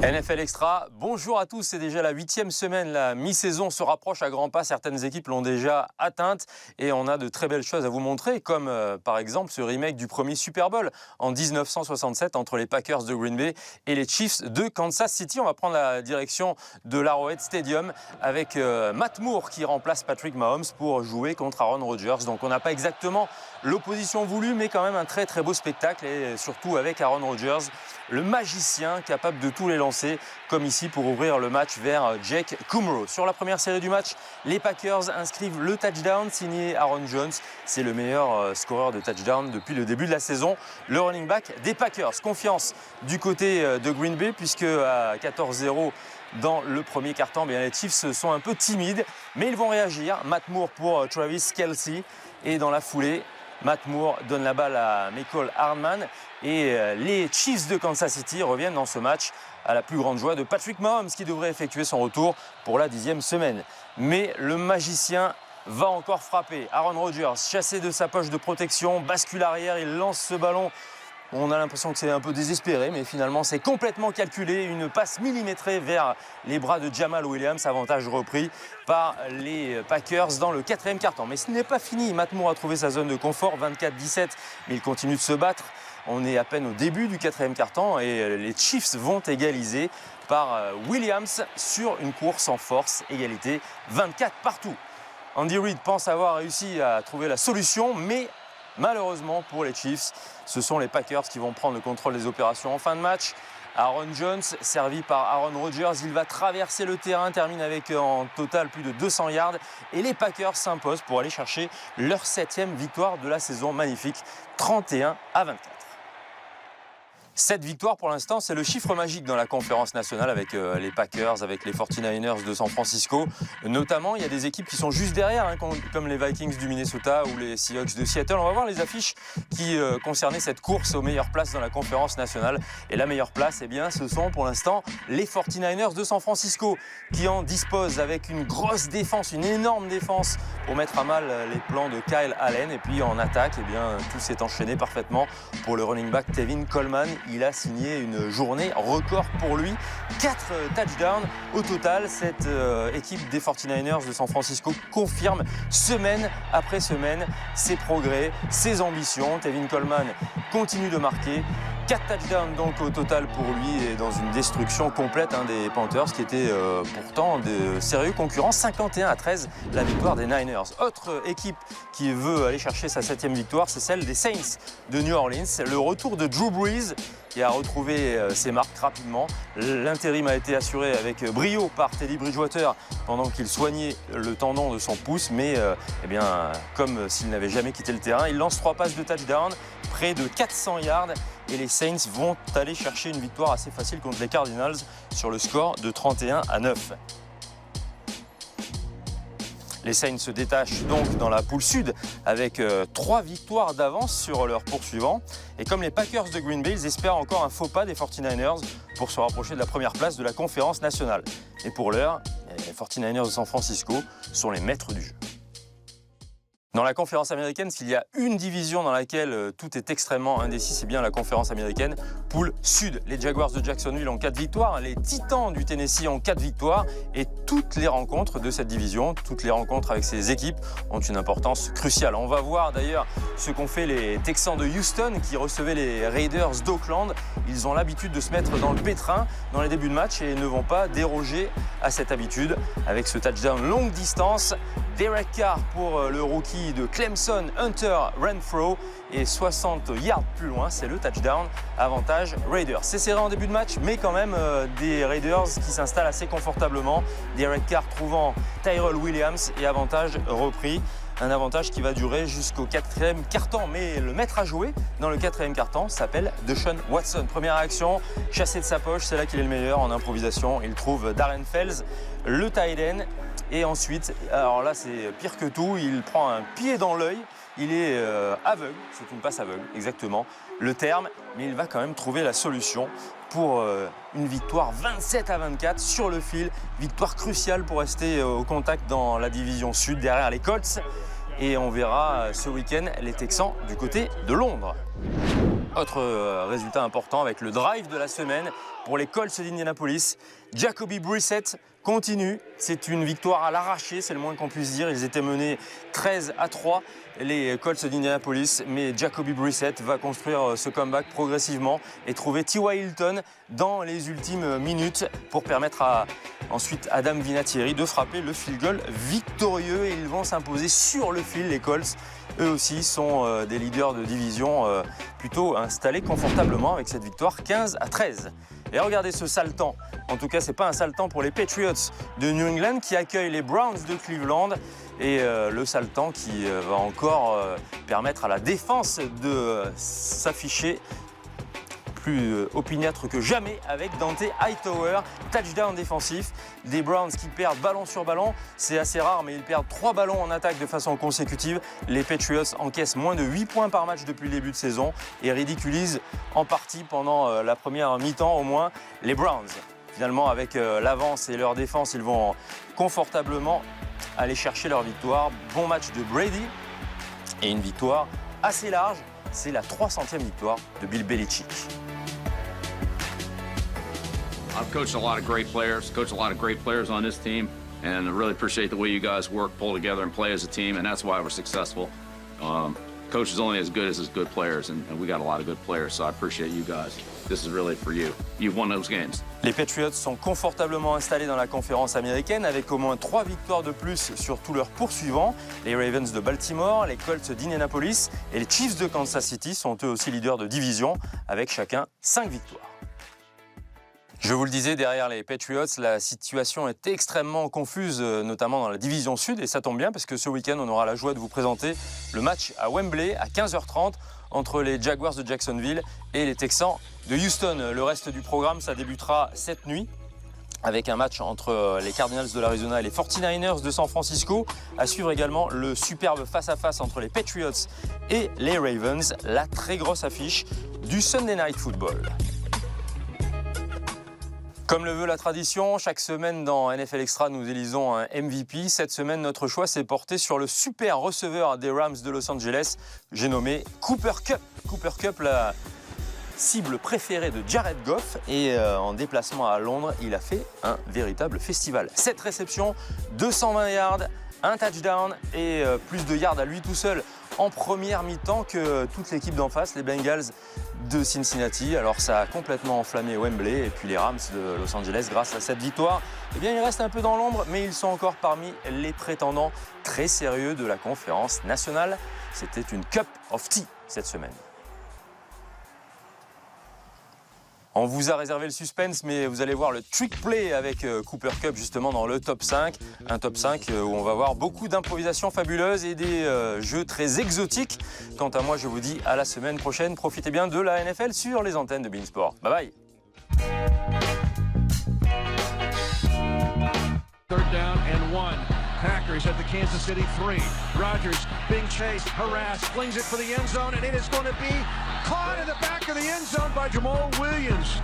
NFL Extra, bonjour à tous, c'est déjà la 8e semaine, la mi-saison se rapproche à grands pas, certaines équipes l'ont déjà atteinte et on a de très belles choses à vous montrer, comme par exemple ce remake du premier Super Bowl en 1967 entre les Packers de Green Bay et les Chiefs de Kansas City. On va prendre la direction de l'Arrowhead Stadium avec Matt Moore qui remplace Patrick Mahomes pour jouer contre Aaron Rodgers. Donc on n'a pas exactement l'opposition voulue, mais quand même un très très beau spectacle et surtout avec Aaron Rodgers, le magicien capable de tous les lancer, comme ici pour ouvrir le match vers Jake Kumerow. Sur la première série du match, les Packers inscrivent le touchdown signé Aaron Jones. C'est le meilleur scoreur de touchdown depuis le début de la saison. Le running back des Packers. Confiance du côté de Green Bay puisque à 14-0 dans le premier quart-temps, les Chiefs sont un peu timides, mais ils vont réagir. Matt Moore pour Travis Kelce et dans la foulée, Matt Moore donne la balle à Mecole Hardman et les Chiefs de Kansas City reviennent dans ce match à la plus grande joie de Patrick Mahomes qui devrait effectuer son retour pour la 10e semaine. Mais le magicien va encore frapper. Aaron Rodgers, chassé de sa poche de protection, bascule arrière, il lance ce ballon. On a l'impression que c'est un peu désespéré, mais finalement c'est complètement calculé. Une passe millimétrée vers les bras de Jamal Williams, avantage repris par les Packers dans le 4e quart-temps. Mais ce n'est pas fini, Matt Moore a trouvé sa zone de confort, 24-17, mais il continue de se battre. On est à peine au début du 4e quart-temps et les Chiefs vont égaliser par Williams sur une course en force, égalité 24 partout. Andy Reid pense avoir réussi à trouver la solution, mais malheureusement pour les Chiefs, ce sont les Packers qui vont prendre le contrôle des opérations en fin de match. Aaron Jones, servi par Aaron Rodgers, il va traverser le terrain, termine avec en total plus de 200 yards. Et les Packers s'imposent pour aller chercher leur 7e victoire de la saison. Magnifique, 31-24. 7 victoires pour l'instant, c'est le chiffre magique dans la conférence nationale avec les Packers, avec les 49ers de San Francisco. Notamment, il y a des équipes qui sont juste derrière, comme les Vikings du Minnesota ou les Seahawks de Seattle. On va voir les affiches qui concernaient cette course aux meilleures places dans la conférence nationale. Et la meilleure place, ce sont pour l'instant les 49ers de San Francisco qui en disposent avec une grosse défense, une énorme défense pour mettre à mal les plans de Kyle Allen. Et puis en attaque, tout s'est enchaîné parfaitement pour le running back Tevin Coleman. Il a signé une journée record pour lui. 4 touchdowns au total. Cette équipe des 49ers de San Francisco confirme semaine après semaine ses progrès, ses ambitions. Tevin Coleman continue de marquer. 4 touchdowns donc au total pour lui et dans une destruction complète des Panthers qui étaient pourtant de sérieux concurrents. 51-13 la victoire des Niners. Autre équipe qui veut aller chercher sa 7e victoire, c'est celle des Saints de New Orleans. Le retour de Drew Brees qui a retrouvé ses marques rapidement. L'intérim a été assuré avec brio par Teddy Bridgewater pendant qu'il soignait le tendon de son pouce, mais comme s'il n'avait jamais quitté le terrain, il lance 3 passes de touchdown, près de 400 yards. Et les Saints vont aller chercher une victoire assez facile contre les Cardinals sur le score de 31-9. Les Saints se détachent donc dans la poule sud avec 3 victoires d'avance sur leurs poursuivants. Et comme les Packers de Green Bay, ils espèrent encore un faux pas des 49ers pour se rapprocher de la première place de la conférence nationale. Et pour l'heure, les 49ers de San Francisco sont les maîtres du jeu. Dans la conférence américaine, s'il y a une division dans laquelle tout est extrêmement indécis, c'est bien la conférence américaine. Poule sud, les Jaguars de Jacksonville ont 4 victoires, les Titans du Tennessee ont 4 victoires et toutes les rencontres de cette division, toutes les rencontres avec ces équipes ont une importance cruciale. On va voir d'ailleurs ce qu'ont fait les Texans de Houston qui recevaient les Raiders d'Oakland. Ils ont l'habitude de se mettre dans le pétrin dans les débuts de match et ne vont pas déroger à cette habitude avec ce touchdown longue distance. Derek Carr pour le rookie de Clemson, Hunter Renfrow, et 60 yards plus loin, c'est le touchdown, avantage Raiders. C'est serré en début de match, mais quand même des Raiders qui s'installent assez confortablement. Derek Carr trouvant Tyrell Williams et avantage repris. Un avantage qui va durer jusqu'au 4e quart-temps. Mais le maître à jouer dans le 4e quart-temps s'appelle Deshaun Watson. Première réaction, chassé de sa poche, c'est là qu'il est le meilleur en improvisation. Il trouve Darren Fells, le tight end. Et ensuite, alors là c'est pire que tout, il prend un pied dans l'œil. Il est aveugle, c'est une passe aveugle, exactement le terme. Mais il va quand même trouver la solution pour une victoire 27-24 sur le fil. Victoire cruciale pour rester au contact dans la division sud derrière les Colts. Et on verra ce week-end les Texans du côté de Londres. Autre résultat important avec le drive de la semaine pour les Colts d'Indianapolis. Jacoby Brissett continue. C'est une victoire à l'arraché, c'est le moins qu'on puisse dire. Ils étaient menés 13-3, les Colts d'Indianapolis. Mais Jacoby Brissett va construire ce comeback progressivement et trouver T.Y. Hilton dans les ultimes minutes pour permettre à ensuite Adam Vinatieri de frapper le field goal victorieux. Et ils vont s'imposer sur le fil, les Colts. Eux aussi sont des leaders de division plutôt installés confortablement avec cette victoire 15-13. Et regardez ce sale temps. En tout cas, ce n'est pas un sale temps pour les Patriots de New England qui accueillent les Browns de Cleveland. Et le sale temps qui va encore permettre à la défense de s'afficher plus opiniâtre que jamais avec Dante Hightower, touchdown défensif. Des Browns qui perdent ballon sur ballon, c'est assez rare, mais ils perdent 3 ballons en attaque de façon consécutive. Les Patriots encaissent moins de 8 points par match depuis le début de saison et ridiculisent en partie pendant la première mi-temps au moins les Browns. Finalement, avec l'avance et leur défense, ils vont confortablement aller chercher leur victoire. Bon match de Brady et une victoire assez large. C'est la 300e victoire de Bill Belichick. I've coached a lot of great players, on this team, and I really appreciate the way you guys work, pull together, and play as a team, and that's why we're successful. Coach is only as good as his good players, and we got a lot of good players, so I appreciate you guys. This is really for you. You've won those games. Les Patriots sont confortablement installés dans la conférence américaine avec au moins 3 victoires de plus sur tous leurs poursuivants. Les Ravens de Baltimore, les Colts d'Indianapolis et les Chiefs de Kansas City sont eux aussi leaders de division avec chacun 5 victoires. Je vous le disais, derrière les Patriots, la situation est extrêmement confuse, notamment dans la division sud. Et ça tombe bien parce que ce week-end, on aura la joie de vous présenter le match à Wembley à 15h30 entre les Jaguars de Jacksonville et les Texans de Houston. Le reste du programme, ça débutera cette nuit avec un match entre les Cardinals de l'Arizona et les 49ers de San Francisco. À suivre également le superbe face-à-face entre les Patriots et les Ravens, la très grosse affiche du Sunday Night Football. Comme le veut la tradition, chaque semaine dans NFL Extra, nous élisons un MVP. Cette semaine, notre choix s'est porté sur le super receveur des Rams de Los Angeles. J'ai nommé Cooper Kupp. Cooper Kupp, la cible préférée de Jared Goff. Et en déplacement à Londres, il a fait un véritable festival. 7 réceptions, 220 yards, un touchdown et plus de yards à lui tout seul en première mi-temps que toute l'équipe d'en face, les Bengals de Cincinnati. Alors ça a complètement enflammé Wembley et puis les Rams de Los Angeles grâce à cette victoire. Eh bien, ils restent un peu dans l'ombre, mais ils sont encore parmi les prétendants très sérieux de la conférence nationale. C'était une Cup of Tea cette semaine. On vous a réservé le suspense, mais vous allez voir le trick play avec Cooper Kupp justement dans le top 5. Un top 5 où on va voir beaucoup d'improvisations fabuleuses et des jeux très exotiques. Quant à moi, je vous dis à la semaine prochaine. Profitez bien de la NFL sur les antennes de beIN Sport. Bye bye. Third down and 1. Packers at the Kansas City 3. Rodgers being chased, harassed, flings it for the end zone, and it is going to be caught in the back of the end zone by Jamal Williams.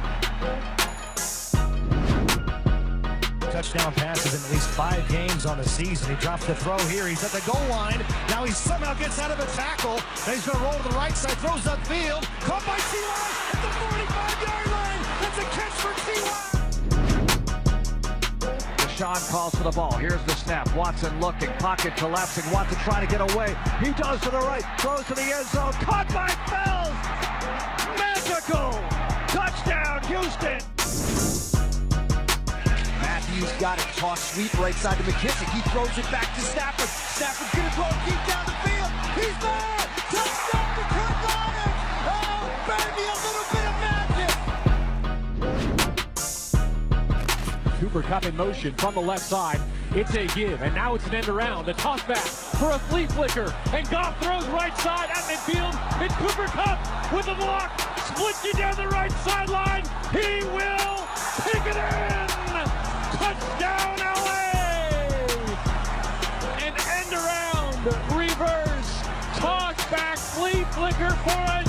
Touchdown passes in at least 5 games on the season. He drops the throw here. He's at the goal line. Now he somehow gets out of a tackle. Then he's going to roll to the right side, throws upfield. Caught by T.Y. at the 45-yard line. That's a catch for T.Y. Sean calls for the ball. Here's the snap. Watson looking. Pocket collapsing. Watson trying to get away. He does to the right. Throws to the end zone. Caught by Fells. Magical. Touchdown, Houston. Matthews got it. Toss sweep right side to McKissick. He throws it back to Stafford. Stafford's going to throw it deep down the field. He's there. Touchdown to Kirk Cousins. Oh, baby, a little bit of magic. Cooper Kupp in motion from the left side. It's a give, and now it's an end around. The toss back for a flea flicker, and Goff throws right side at midfield. It's Cooper Kupp with the block, splits you down the right sideline. He will pick it in. Touchdown, LA! An end around, reverse, toss back, flea flicker for a